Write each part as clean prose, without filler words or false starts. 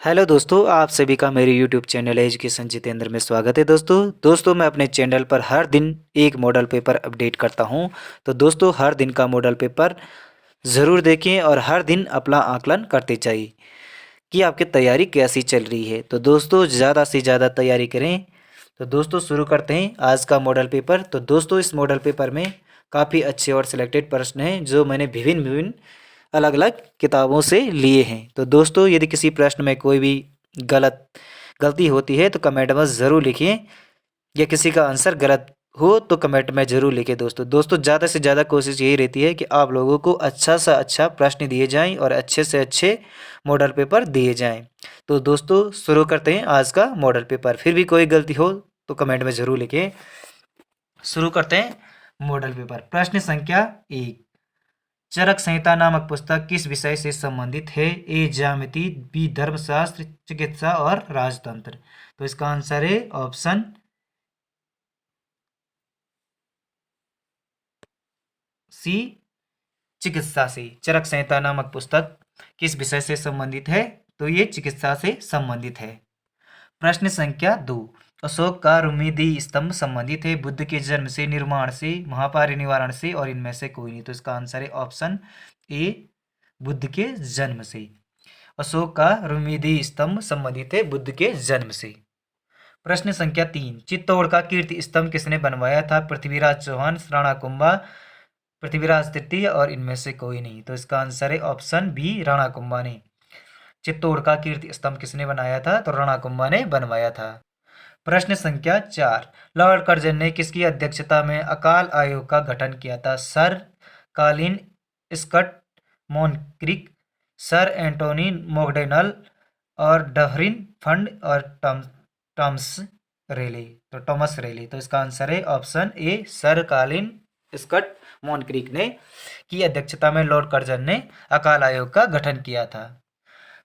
Hello दोस्तों, आप सभी का मेरे यूट्यूब चैनल एजुकेशन जितेंद्र में स्वागत है। दोस्तों मैं अपने चैनल पर हर दिन एक मॉडल पेपर अपडेट करता हूं। तो दोस्तों हर दिन का मॉडल पेपर ज़रूर देखें और हर दिन अपना आकलन करते जाइए कि आपकी तैयारी कैसी चल रही है। तो दोस्तों ज़्यादा से ज़्यादा तैयारी करें। तो दोस्तों शुरू करते हैं आज का मॉडल पेपर। तो दोस्तों इस मॉडल पेपर में काफ़ी अच्छे और सिलेक्टेड प्रश्न हैं जो मैंने विभिन्न विभिन्न अलग अलग किताबों से लिए हैं। तो दोस्तों यदि किसी प्रश्न में कोई भी गलती होती है तो कमेंट में ज़रूर लिखिए, या किसी का आंसर गलत हो तो कमेंट में ज़रूर लिखें। दोस्तों ज़्यादा से ज़्यादा कोशिश यही रहती है कि आप लोगों को अच्छा सा अच्छा प्रश्न दिए जाएं और अच्छे से अच्छे मॉडल पेपर दिए जाएं। तो दोस्तों शुरू करते हैं आज का मॉडल पेपर। फिर भी कोई गलती हो तो कमेंट में ज़रूर लिखें। शुरू करते हैं मॉडल पेपर। प्रश्न संख्या 1, चरक संहिता नामक पुस्तक किस विषय से संबंधित है? ए ज्यामिति, बी धर्मशास्त्र, चिकित्सा और राजतंत्र। तो इसका आंसर है ऑप्शन सी, चिकित्सा से। चरक संहिता नामक पुस्तक किस विषय से संबंधित है? तो ये चिकित्सा से संबंधित है। प्रश्न संख्या 2, अशोक का रुमेदी स्तंभ संबंधित है बुद्ध के जन्म से, निर्माण से, महापरिनिर्वाण से और इनमें से कोई नहीं। तो इसका आंसर है ऑप्शन ए, बुद्ध के जन्म से। अशोक का रुमेदी स्तंभ संबंधित है बुद्ध के जन्म से। प्रश्न संख्या 3, चित्तौड़ का कीर्ति स्तंभ किसने बनवाया था? पृथ्वीराज चौहान, राणा कुंभा, पृथ्वीराज तृतीय और इनमें से कोई नहीं। तो इसका आंसर है ऑप्शन बी, राणा कुंभा ने। चित्तौड़ का कीर्ति स्तंभ किसने बनाया था? तो राणा कुंभा ने बनवाया था। प्रश्न संख्या 4, लॉर्ड कर्जन ने किसकी अध्यक्षता में अकाल आयोग का गठन किया था? सर कालिन स्कट मोनक्रिक, सर एंटोनी मोगडेनल और डफरिन फंड और टॉमस रेले। तो इसका आंसर है ऑप्शन ए, सर कालिन स्कट मोनक्रिक ने की अध्यक्षता में लॉर्ड कर्जन ने अकाल आयोग का गठन किया था।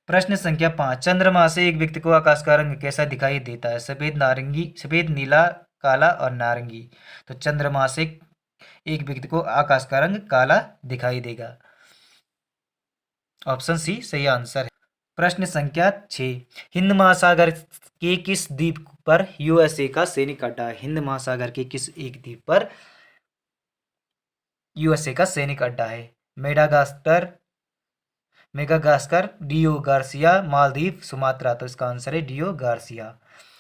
प्रश्न संख्या 5, चंद्रमा से एक व्यक्ति को आकाश का रंग कैसा दिखाई देता है? सफेद, नारंगी, सफेद, नीला, काला और नारंगी। तो चंद्रमा से एक व्यक्ति को आकाश का रंग काला दिखाई देगा। ऑप्शन सी सही आंसर है। प्रश्न संख्या 6, हिंद महासागर के किस द्वीप पर यूएसए का सैनिक अड्डा है? हिंद महासागर के किस एक द्वीप पर यूएसए का सैनिक अड्डा है? मेगागास्कर, डियो गार्सिया, मालदीव, सुमात्रा। तो इसका आंसर है डियो गार्सिया।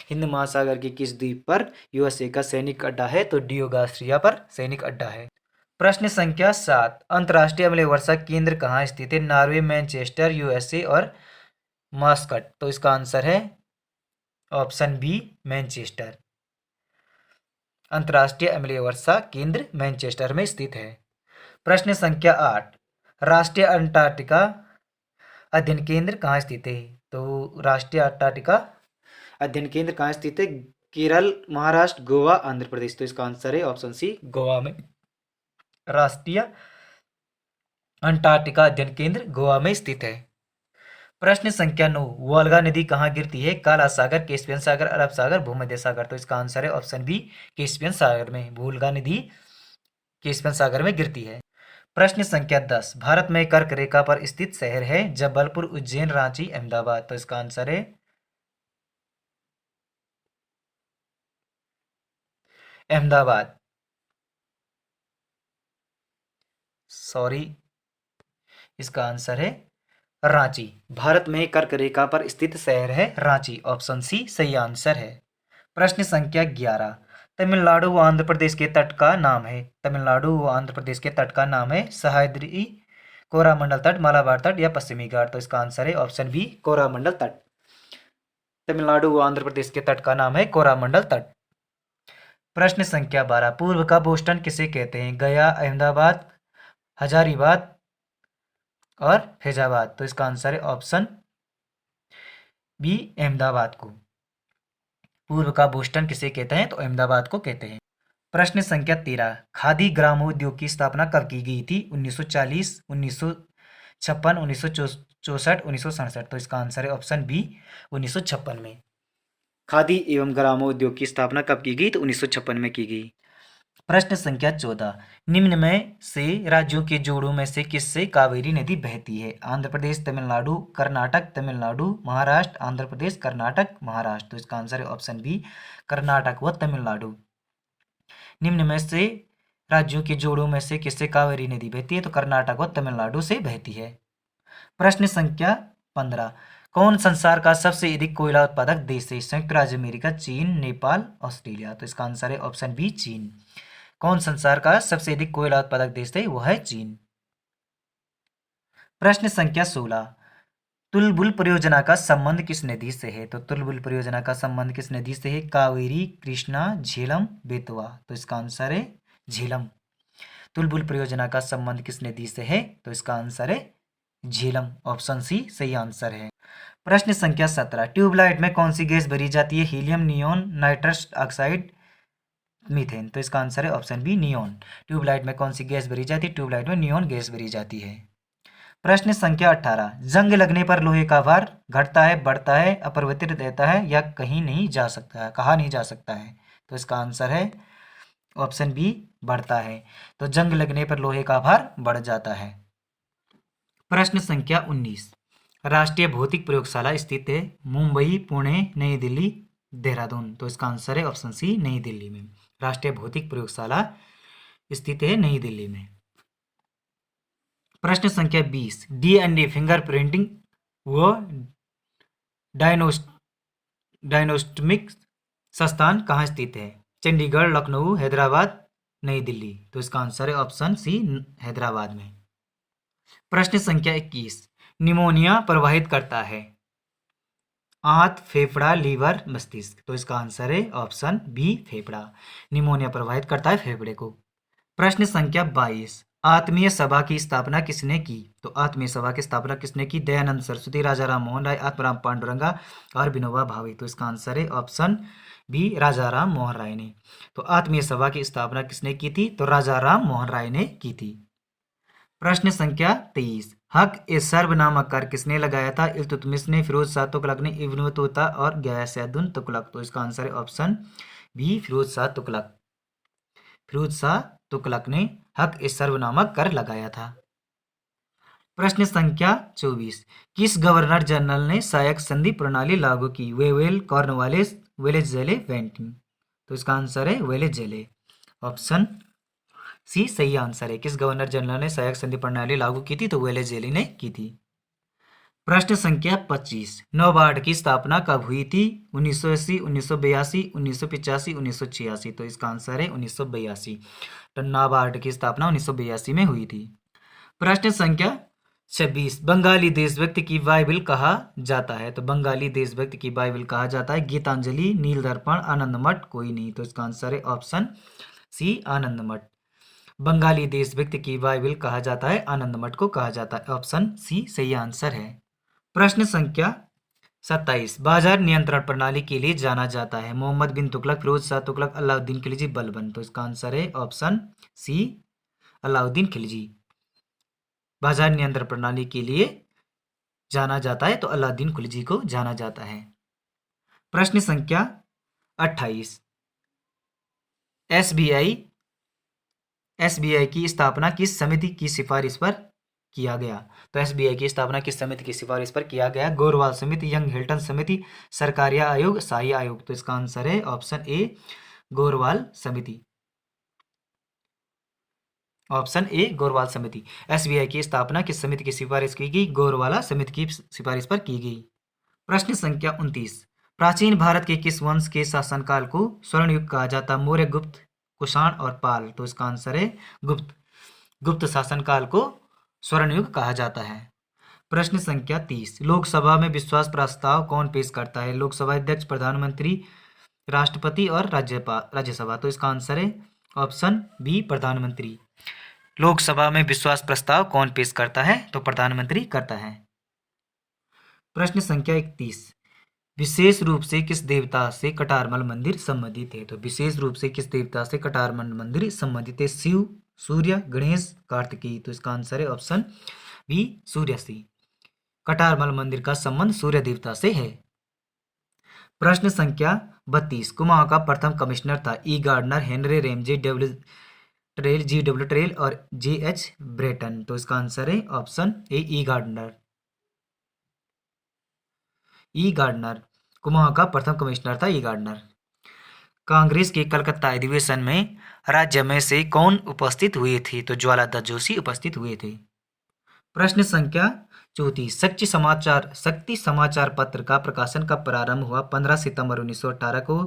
हिंद महासागर के किस द्वीप पर यूएसए का सैनिक अड्डा है? तो डियो गार्सिया पर सैनिक अड्डा है। प्रश्न संख्या 7, अंतर्राष्ट्रीय अम्लीय वर्षा केंद्र कहाँ स्थित है? नॉर्वे, मैनचेस्टर, यूएसए और मास्कट। तो इसका आंसर है ऑप्शन बी, मैनचेस्टर। अंतर्राष्ट्रीय अम्लीय वर्षा केंद्र मैनचेस्टर में स्थित है। प्रश्न संख्या 8, राष्ट्रीय अंटार्कटिका अध्ययन केंद्र कहाँ स्थित है? तो राष्ट्रीय अंटार्कटिका अध्ययन केंद्र कहाँ स्थित है? केरल, महाराष्ट्र, गोवा, आंध्र प्रदेश। तो इसका आंसर है ऑप्शन सी, गोवा में राष्ट्रीय अंटार्कटिका अध्ययन केंद्र गोवा में स्थित है। प्रश्न संख्या 9, वोल्गा नदी कहाँ गिरती है? काला सागर, कैस्पियन सागर, अरब सागर, भूमध्य सागर। तो इसका आंसर है ऑप्शन बी, कैस्पियन सागर में। वोल्गा नदी कैस्पियन सागर में गिरती है। प्रश्न संख्या 10, भारत में कर्क रेखा पर स्थित शहर है? जबलपुर, उज्जैन, रांची, अहमदाबाद। तो इसका आंसर है अहमदाबाद। सॉरी, इसका आंसर है रांची। भारत में कर्क रेखा पर स्थित शहर है रांची। ऑप्शन सी सही आंसर है। प्रश्न संख्या 11, तमिलनाडु व आंध्र प्रदेश के तट का नाम है? तमिलनाडु व आंध्र प्रदेश के तट का नाम है सह्याद्री, कोरामंडल तट, मालाबार तट या पश्चिमी घाट। तो इसका आंसर है ऑप्शन बी, कोरामंडल तट। तमिलनाडु व आंध्र प्रदेश के तट का नाम है कोरामंडल तट। प्रश्न संख्या 12, पूर्व का बोस्टन किसे कहते हैं? गया, अहमदाबाद, हजारीबाग और फैजाबाद। तो इसका आंसर है ऑप्शन बी, अहमदाबाद को। पूर्व का बोस्टन किसे कहते हैं? तो अहमदाबाद को कहते हैं। प्रश्न संख्या 13, खादी ग्रामोद्योग की स्थापना कब की गई थी? 1940, 1956, 1964, 1967। तो इसका आंसर है ऑप्शन बी, 1956 में। खादी एवं ग्रामोद्योग की स्थापना कब की गई? तो 1956 में की गई। प्रश्न संख्या 14, निम्न में से राज्यों के जोड़ों में से किससे कावेरी नदी बहती है? आंध्र प्रदेश, तमिलनाडु, कर्नाटक, तमिलनाडु, महाराष्ट्र, आंध्र प्रदेश, कर्नाटक, महाराष्ट्र। तो इसका आंसर है ऑप्शन बी, कर्नाटक व तमिलनाडु। निम्न में से राज्यों के जोड़ों में से किससे कावेरी नदी बहती है? तो कर्नाटक व तमिलनाडु से बहती है। प्रश्न संख्या 15, कौन संसार का सबसे अधिक कोयला उत्पादक देश है? संयुक्त राज्य अमेरिका, चीन, नेपाल, ऑस्ट्रेलिया। तो इसका आंसर है ऑप्शन बी, चीन। कौन संसार का सबसे अधिक कोयला उत्पादक देश है? वह है चीन। प्रश्न संख्या 16, तुलबुल परियोजना का संबंध किस नदी से है? तो तुलबुल परियोजना का संबंध किस नदी से है? कावेरी, कृष्णा, झेलम, बेतवा। तो इसका आंसर है झेलम। तुलबुल परियोजना का संबंध किस नदी से है? तो इसका आंसर है झेलम। ऑप्शन सी सही आंसर है। प्रश्न संख्या 17, ट्यूबलाइट में कौन सी गैस भरी जाती है? Helium, neon, nitrous oxide, methane. तो इसका आंसर है ऑप्शन बी, नियोन। ट्यूबलाइट में कौन सी गैस भरी जाती है? ट्यूबलाइट में नियोन गैस भरी जाती है। प्रश्न संख्या 18, जंग लगने पर लोहे का भार घटता है, बढ़ता है, अपरिवर्तित रहता है या कहीं नहीं जा सकता है, कहा नहीं जा सकता है? तो इसका आंसर है ऑप्शन बी, बढ़ता है। तो जंग लगने पर लोहे का भार बढ़ जाता है। प्रश्न संख्या 19, राष्ट्रीय भौतिक प्रयोगशाला स्थित है मुंबई, पुणे, नई दिल्ली, देहरादून। तो इसका आंसर है ऑप्शन सी, नई दिल्ली में। राष्ट्रीय भौतिक प्रयोगशाला स्थित है नई दिल्ली में। प्रश्न संख्या 20, डीएनए फिंगरप्रिंटिंग व डायग्नोस्टिक संस्थान कहाँ स्थित है? चंडीगढ़, लखनऊ, हैदराबाद, नई दिल्ली। तो इसका आंसर है ऑप्शन सी, हैदराबाद में। प्रश्न संख्या 21, निमोनिया प्रभावित करता है आंत, फेफड़ा, लीवर, मस्तिष्क। तो इसका आंसर है ऑप्शन बी, फेफड़ा। निमोनिया प्रभावित करता है फेफड़े को। प्रश्न संख्या 22, आत्मीय सभा की स्थापना किसने की? तो आत्मीय सभा की स्थापना किसने की? दयानंद सरस्वती, राजा राम मोहन राय, आत्माराम पांडुरंगा और विनोबा भावे। तो इसका आंसर है ऑप्शन बी, राजा राम मोहन राय ने। तो आत्मीय सभा की स्थापना किसने की थी? तो राजा राम मोहन राय ने की थी। प्रश्न संख्या 23, हक ए सर्वनामक कर किसने लगाया था? इल्तुतमिश ने, फिरोज शाह तुगलक ने, इब्न बतूता और गयासुद्दीन तुगलक। तो इसका आंसर है ऑप्शन बी, फिरोज शाह तुगलक। फिरोज शाह तुगलक ने हक ए सर्वनामक कर लगाया था। प्रश्न संख्या 24, किस गवर्नर जनरल ने सहायक संधि प्रणाली लागू की? Wavell, Cornwallis, Wellesley, Bentinck. तो इसका आंसर है वेलेज़ले। ऑप्शन सी सही आंसर है। किस गवर्नर जनरल ने सहायक संधि प्रणाली लागू की थी? तो वेलेज़ले ने की थी। प्रश्न संख्या 25, नाबार्ड की स्थापना कब हुई थी? 1980, 1982, 1985, 1986। तो इसका आंसर है 1982। तो नाबार्ड की स्थापना 1982 में हुई थी। प्रश्न संख्या 26, बंगाली देशभक्ति की बाइबल कहा जाता है? तो बंगाली देशभक्ति की बाइबल कहा जाता है गीतांजलि, नील दर्पण, आनंद मठ, कोई नहीं। तो इसका आंसर है ऑप्शन सी, आनंद मठ। बंगाली देशभक्ति की बाइबल कहा जाता है आनंद मठ को कहा जाता है। ऑप्शन सी सही आंसर है। प्रश्न संख्या 27, बाजार नियंत्रण प्रणाली के लिए जाना जाता है मोहम्मद बिन तुगलक, फिरोज शाह तुगलक, अलाउद्दीन खिलजी, बलबन। तो इसका आंसर है ऑप्शन सी, अलाउद्दीन खिलजी। बाजार नियंत्रण प्रणाली के लिए जाना जाता है तो अलाउद्दीन खिलजी को जाना जाता है। प्रश्न संख्या 28, एसबीआई की स्थापना किस समिति की सिफारिश पर किया गया? तो एसबीआई की स्थापना किस समिति की सिफारिश पर किया गया? गोरवाल समिति, यंग हिल्टन समिति, सरकारिया आयोग, शाही आयोग। तो इसका आंसर है ऑप्शन ए, गोरवाल समिति। ऑप्शन ए, गोरवाल समिति। एसबीआई की स्थापना किस समिति की सिफारिश की गई? गोरवाला समिति की सिफारिश पर की गई। प्रश्न संख्या 29, प्राचीन भारत के किस वंश के शासनकाल को स्वर्ण युग कहा जाता? मौर्य, गुप्त, कुषाण और पाल। तो इसका आंसर है गुप्त। गुप्त शासनकाल को स्वर्ण युग कहा जाता है। प्रश्न संख्या 30, लोकसभा में विश्वास प्रस्ताव कौन पेश करता है? लोकसभा अध्यक्ष, प्रधानमंत्री, राष्ट्रपति और राज्यसभा। तो इसका आंसर है ऑप्शन बी, प्रधानमंत्री। लोकसभा में विश्वास प्रस्ताव कौन पेश करता है? तो प्रधानमंत्री करता है। प्रश्न संख्या 31, विशेष रूप से किस देवता से कटारमल मंदिर संबंधित है? तो विशेष रूप से किस देवता से कटारमल मंदिर संबंधित है? शिव, सूर्य, गणेश, कार्तिकेय। तो इसका आंसर है ऑप्शन बी, सूर्य से। कटारमल मंदिर का संबंध सूर्य देवता से है। प्रश्न संख्या 32, कुमाऊं का प्रथम कमिश्नर था E Gardner, Henry Ramsay, G W Traill और जे एच ब्रेटन। तो इसका आंसर है option A E Gardner. E Gardner Kumaon का प्रथम कमिश्नर था ई गार्डनर। कांग्रेस के कलकत्ता अधिवेशन में राज्य में से कौन उपस्थित हुए थे? तो ज्वाला दत्त जोशी उपस्थित हुए थे। प्रश्न संख्या 34, शक्ति समाचार पत्र का प्रकाशन कब प्रारंभ हुआ? 15 सितंबर 1918 को,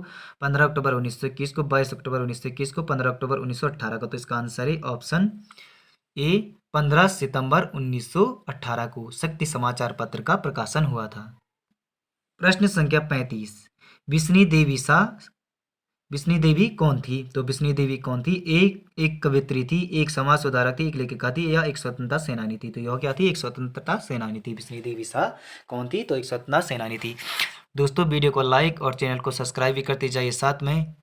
15 अक्टूबर 1921 को, 22 अक्टूबर 1921 को, 15 अक्टूबर 1918 को। तो इसका आंसर है ऑप्शन ए 15 सितंबर 1918 को शक्ति समाचार पत्र का प्रकाशन हुआ था। प्रश्न संख्या 35, बिस्नी देवी शाह बिस्नी देवी कौन थी? तो बिस्नी देवी कौन थी? एक कवियत्री थी, एक समाज सुधारक थी, एक लेखिका थी या एक स्वतंत्रता सेनानी थी? तो यह क्या थी? एक स्वतंत्रता सेनानी थी। बिस्नी देवी शाह कौन थी? तो एक स्वतंत्रता सेनानी थी। दोस्तों वीडियो को लाइक और चैनल को सब्सक्राइब भी करते जाइए साथ में।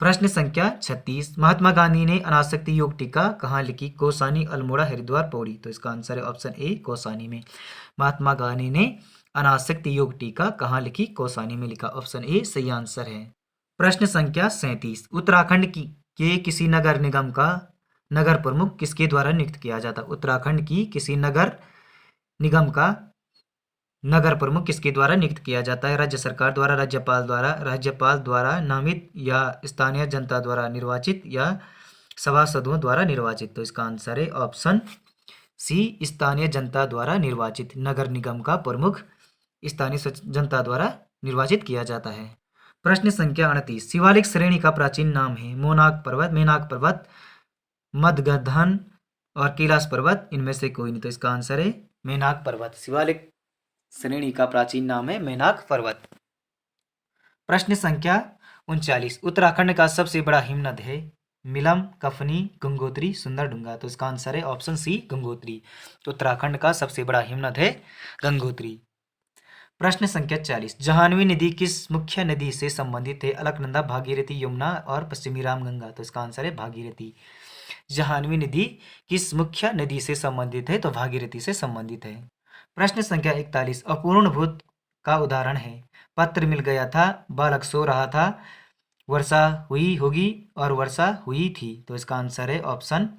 प्रश्न संख्या 36, महात्मा गांधी ने अनासक्ति योग टीका कहाँ लिखी? कौसानी, अल्मोड़ा, हरिद्वार, पौड़ी। तो इसका आंसर है ऑप्शन ए कौसानी में। महात्मा गांधी ने अनासक्ति योग टीका कहाँ लिखी? कौसानी में लिखा। ऑप्शन ए सही आंसर है। प्रश्न संख्या 37, उत्तराखंड के किसी नगर निगम का नगर प्रमुख किसके द्वारा नियुक्त किया जाता? उत्तराखंड की किसी नगर निगम का नगर प्रमुख किसके द्वारा नियुक्त किया जाता है? राज्य सरकार द्वारा, राज्यपाल द्वारा नामित या स्थानीय जनता द्वारा निर्वाचित या सभासदों द्वारा निर्वाचित। तो इसका आंसर है ऑप्शन सी स्थानीय जनता द्वारा निर्वाचित। नगर निगम का प्रमुख स्थानीय जनता द्वारा निर्वाचित किया जाता है। प्रश्न संख्या 38, शिवालिक श्रेणी का प्राचीन नाम है? मोनाक पर्वत, मेनाक पर्वत, मदगधन और कैलाश पर्वत, इनमें से कोई नहीं। तो इसका आंसर है मेनाक पर्वत। शिवालिक श्रेणी का प्राचीन नाम है मेनाक पर्वत। प्रश्न संख्या 39, उत्तराखंड का सबसे बड़ा हिमनद है? मिलम, कफनी, गंगोत्री, सुंदरडुंगा। तो इसका आंसर है ऑप्शन सी गंगोत्री। उत्तराखंड का सबसे बड़ा हिमनद है गंगोत्री। प्रश्न संख्या 40, जाह्नवी नदी किस मुख्य नदी से संबंधित है? अलकनंदा, भागीरथी, यमुना और पश्चिमी रामगंगा। तो इसका आंसर है भागीरथी। जाह्नवी नदी किस मुख्य नदी से संबंधित है? तो भागीरथी से संबंधित है। प्रश्न संख्या 41, अपूर्ण भूत का उदाहरण है? पत्र मिल गया था, बालक सो रहा था, वर्षा हुई होगी और वर्षा हुई थी। तो इसका आंसर है ऑप्शन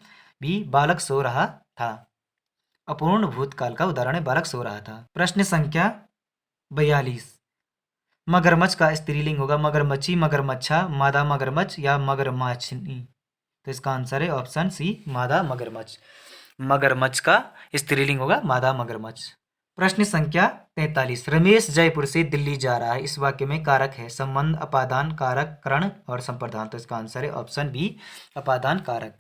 बी बालक सो रहा था। अपूर्ण भूतकाल का उदाहरण है बालक सो रहा था। प्रश्न संख्या 42, मगरमच्छ का स्त्रीलिंग होगा मगरमच्छी, मगरमच्छा, मादा मगरमच्छ या मगरमच्छनी। तो इसका आंसर है ऑप्शन सी मादा मगरमच्छ। मगरमच्छ का स्त्रीलिंग होगा मादा मगरमच्छ। प्रश्न संख्या 43, रमेश जयपुर से दिल्ली जा रहा है, इस वाक्य में कारक है? संबंध, अपादान, कारक, करण और संप्रदान। तो इसका आंसर है ऑप्शन बी अपादान कारक।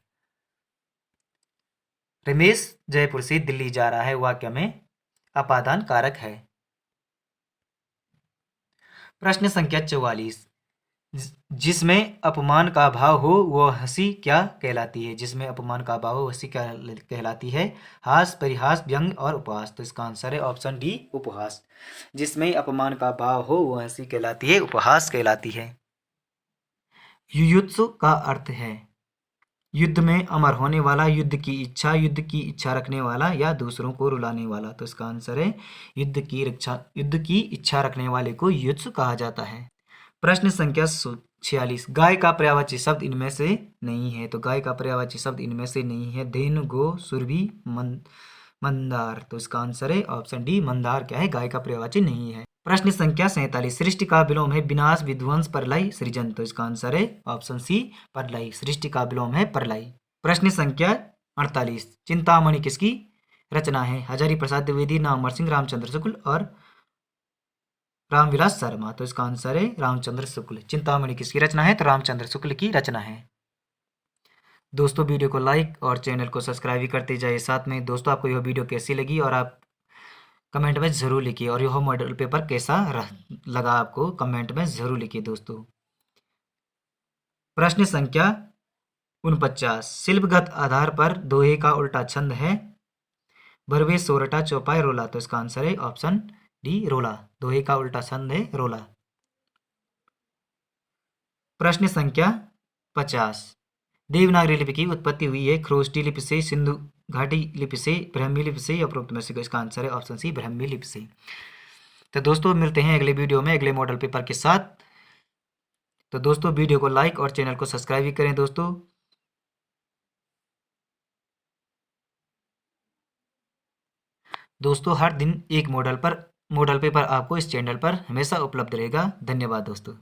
रमेश जयपुर से दिल्ली जा रहा है वाक्य में अपादान कारक है। प्रश्न संख्या 44, जिसमें अपमान का भाव हो वह हंसी क्या कहलाती है? जिसमें अपमान का भाव हो हंसी क्या कहलाती है? हास, परिहास, व्यंग और उपहास। तो इसका आंसर है ऑप्शन डी उपहास। जिसमें अपमान का भाव हो वह हंसी कहलाती है, उपहास कहलाती है। युयुत्सु का अर्थ है युद्ध में अमर होने वाला, युद्ध की इच्छा रखने वाला या दूसरों को रुलाने वाला। तो इसका आंसर है युद्ध की इच्छा रखने वाले को युयुत्सु कहा जाता है। प्रश्न संख्या 46, गाय का पर्यायवाची शब्द इनमें से नहीं है? तो गाय का पर्यायवाची शब्द इनमें से नहीं है? धेनु, गो, सुरभि, मंदार। तो इसका आंसर है ऑप्शन डी मंदार क्या है? गाय का पर्यायवाची नहीं है। प्रश्न संख्या 47, सृष्टि का विलोम है विनाश, विध्वंस, प्रलय, सृजन। तो इसका आंसर है ऑप्शन सी प्रलय। सृष्टि का विलोम है प्रलय। प्रश्न संख्या 48, चिंतामणि किसकी रचना है? हजारी प्रसाद द्विवेदी, नामवर सिंह, रामचंद्र शुक्ल और रामविलास शर्मा। तो इसका आंसर है रामचंद्र शुक्ल। चिंतामणि किसकी रचना है? तो रामचंद्र शुक्ल की रचना है। दोस्तों वीडियो को लाइक और चैनल को सब्सक्राइब भी करते जाइए साथ में। दोस्तों आपको यह वीडियो कैसी लगी और आप कमेंट में ज़रूर लिखिए, और यह मॉडल पेपर कैसा लगा आपको कमेंट में ज़रूर लिखिए दोस्तों। प्रश्न संख्या 49, शिल्पगत आधार पर दोहे का उल्टा छंद है? बरवे, सोरठा, चौपाई, रोला। तो इसका आंसर है ऑप्शन डी रोला। दोहे का उल्टा छंद है रोला। प्रश्न संख्या 50, देवनागरी लिपि की उत्पत्ति हुई है खरोष्टी लिपि से, सिंधु घाटी लिपि से, ब्राह्मी लिपि से या उपरोक्त में से? इसका आंसर है ऑप्शन सी ब्राह्मी लिपि से। तो दोस्तों मिलते हैं अगले वीडियो में अगले मॉडल पेपर के साथ। तो दोस्तों वीडियो को लाइक और चैनल को सब्सक्राइब भी करें दोस्तों। दोस्तों हर दिन एक मॉडल पेपर आपको इस चैनल पर हमेशा उपलब्ध रहेगा। धन्यवाद दोस्तों।